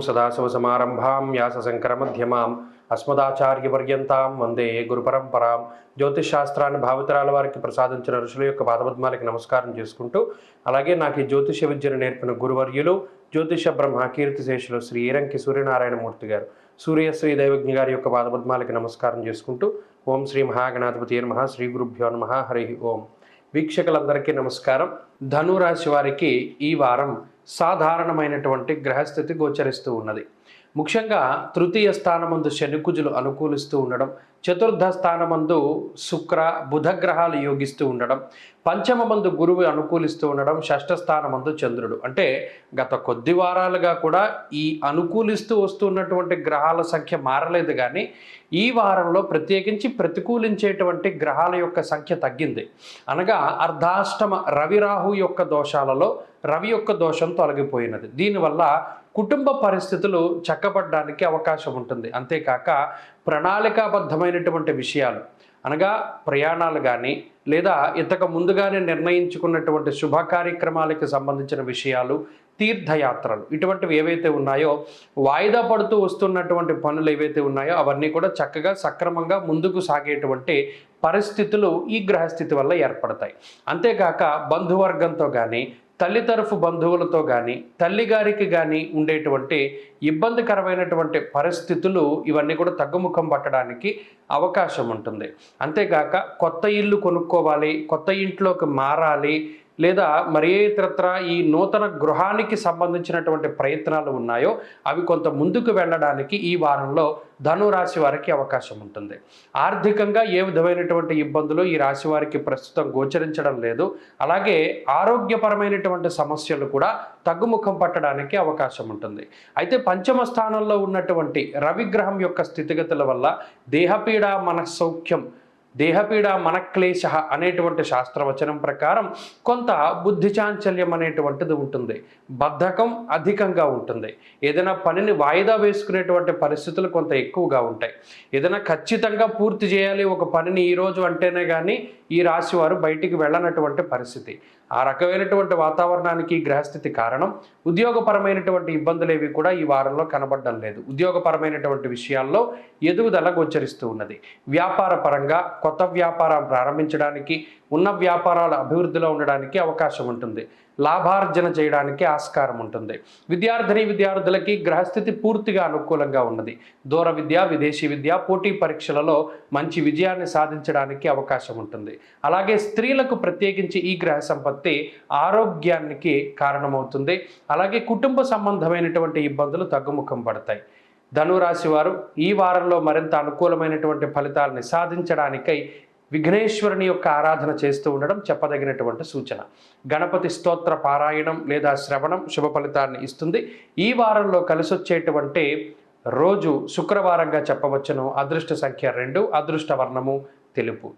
సదాశివసమారంభాం వ్యాసశంకరమధ్యమాం అస్మదాచార్యపర్యంతాం వందే గురుపరంపరాం. జ్యోతిష్ శాస్త్రాన్ని భావితరాల వారికి ప్రసాదించిన ఋషుల యొక్క పాదపద్మాలకి నమస్కారం చేసుకుంటూ, అలాగే నాకు ఈ జ్యోతిష విద్యను నేర్పిన గురువర్యులు జ్యోతిష బ్రహ్మ కీర్తిశేషులు శ్రీ ఈరంకి సూర్యనారాయణమూర్తి గారు, సూర్యశ్రీ దైవజ్ఞ గారి యొక్క పాదపద్మాలకి నమస్కారం చేసుకుంటూ, ఓం శ్రీ మహాగణాధిపతి నమః, శ్రీ గురుభ్యో నమః, హరి ఓం. వీక్షకులందరికీ నమస్కారం. ధనురాశి వారికి ఈ వారం సాధారణమైనటువంటి గ్రహస్థితి గోచరిస్తూ ఉన్నది. ముఖ్యంగా తృతీయ స్థానమందు శనికుజులు అనుకూలిస్తూ ఉండడం, చతుర్థ స్థానమందు శుక్ర బుధ గ్రహాలు యోగిస్తూ ఉండడం, పంచమమందు గురువు అనుకూలిస్తూ ఉండడం, షష్ఠ స్థానమందు చంద్రుడు. అంటే గత కొద్ది వారాలుగా కూడా ఈ అనుకూలిస్తూ వస్తున్నటువంటి గ్రహాల సంఖ్య మారలేదు, కానీ ఈ వారంలో ప్రత్యేకించి ప్రతికూలించేటువంటి గ్రహాల యొక్క సంఖ్య తగ్గింది. అనగా అర్ధాష్టమ రవిరాహు యొక్క దోషాలలో రవి యొక్క దోషం తొలగిపోయినది. దీనివల్ల కుటుంబ పరిస్థితులు చక్కబడడానికి అవకాశం ఉంటుంది. అంతేకాక ప్రణాళికాబద్ధమైనటువంటి విషయాలు అనగా ప్రయాణాలు కానీ లేదా ఇంతకు ముందుగానే నిర్ణయించుకున్నటువంటి శుభ కార్యక్రమాలకు సంబంధించిన విషయాలు, తీర్థయాత్రలు, ఇటువంటివి ఏవైతే ఉన్నాయో, వాయిదా పడుతూ వస్తున్నటువంటి పనులు ఏవైతే ఉన్నాయో అవన్నీ కూడా చక్కగా సక్రమంగా ముందుకు సాగేటువంటి పరిస్థితులు ఈ గ్రహస్థితి వల్ల ఏర్పడతాయి. అంతేకాక బంధువర్గంతో కానీ తల్లి తరఫు బంధువులతో కానీ తల్లిగారికి కానీ ఉండేటువంటి ఇబ్బందికరమైనటువంటి పరిస్థితులు ఇవన్నీ కూడా తగ్గుముఖం పట్టడానికి అవకాశం ఉంటుంది. అంతేకాక కొత్త ఇల్లు కొనుక్కోవాలి, కొత్త ఇంట్లోకి మారాలి, లేదా మరే ఇతరత్ర ఈ నూతన గృహానికి సంబంధించినటువంటి ప్రయత్నాలు ఉన్నాయో అవి కొంత ముందుకు వెళ్ళడానికి ఈ వారంలో ధనురాశి వారికి అవకాశం ఉంటుంది. ఆర్థికంగా ఏ విధమైనటువంటి ఇబ్బందులు ఈ రాశి వారికి ప్రస్తుతం గోచరించడం లేదు. అలాగే ఆరోగ్యపరమైనటువంటి సమస్యలు కూడా తగ్గుముఖం పట్టడానికి అవకాశం ఉంటుంది. అయితే పంచమ స్థానంలో ఉన్నటువంటి రవిగ్రహం యొక్క స్థితిగతుల వల్ల దేహపీడ మనస్సౌఖ్యం, దేహపీడ మనక్లేశ అనేటువంటి శాస్త్రవచనం ప్రకారం కొంత బుద్ధి చాంచల్యం అనేటువంటిది ఉంటుంది. బద్ధకం అధికంగా ఉంటుంది. ఏదైనా పనిని వాయిదా వేసుకునేటువంటి పరిస్థితులు కొంత ఎక్కువగా ఉంటాయి. ఏదైనా ఖచ్చితంగా పూర్తి చేయాలి ఒక పనిని ఈరోజు అంటేనే కానీ ఈ రాశి వారు బయటికి వెళ్ళనటువంటి పరిస్థితి. ఆ రకమైనటువంటి వాతావరణానికి గ్రహస్థితి కారణం. ఉద్యోగపరమైనటువంటి ఇబ్బందులు ఏవి కూడా ఈ వారంలో కనబడడం లేదు. ఉద్యోగపరమైనటువంటి విషయాల్లో ఎదుగుదల గోచరిస్తూ ఉన్నది. వ్యాపార పరంగా కొత్త వ్యాపారం ప్రారంభించడానికి, ఉన్న వ్యాపారాల అభివృద్ధిలో ఉండడానికి అవకాశం ఉంటుంది. లాభార్జన చేయడానికి ఆస్కారం ఉంటుంది. విద్యార్థులకి గ్రహస్థితి పూర్తిగా అనుకూలంగా ఉన్నది. దూర విద్య, విదేశీ విద్య, పోటీ పరీక్షలలో మంచి విజయాన్ని సాధించడానికి అవకాశం ఉంటుంది. అలాగే స్త్రీలకు ప్రత్యేకించి ఈ గ్రహ సంపత్తి ఆరోగ్యానికి కారణమవుతుంది. అలాగే కుటుంబ సంబంధమైనటువంటి ఇబ్బందులు తగ్గుముఖం పడతాయి. ధనురాశి వారు ఈ వారంలో మరింత అనుకూలమైనటువంటి ఫలితాలని సాధించడానికై విఘ్నేశ్వరుని యొక్క ఆరాధన చేస్తూ ఉండడం చెప్పదగినటువంటి సూచన. గణపతి స్తోత్ర పారాయణం లేదా శ్రవణం శుభ ఫలితాన్ని ఇస్తుంది. ఈ వారంలో కలిసొచ్చేటువంటి రోజు శుక్రవారంగా చెప్పవచ్చును. అదృష్ట సంఖ్య 2, అదృష్ట వర్ణము తెలుపు.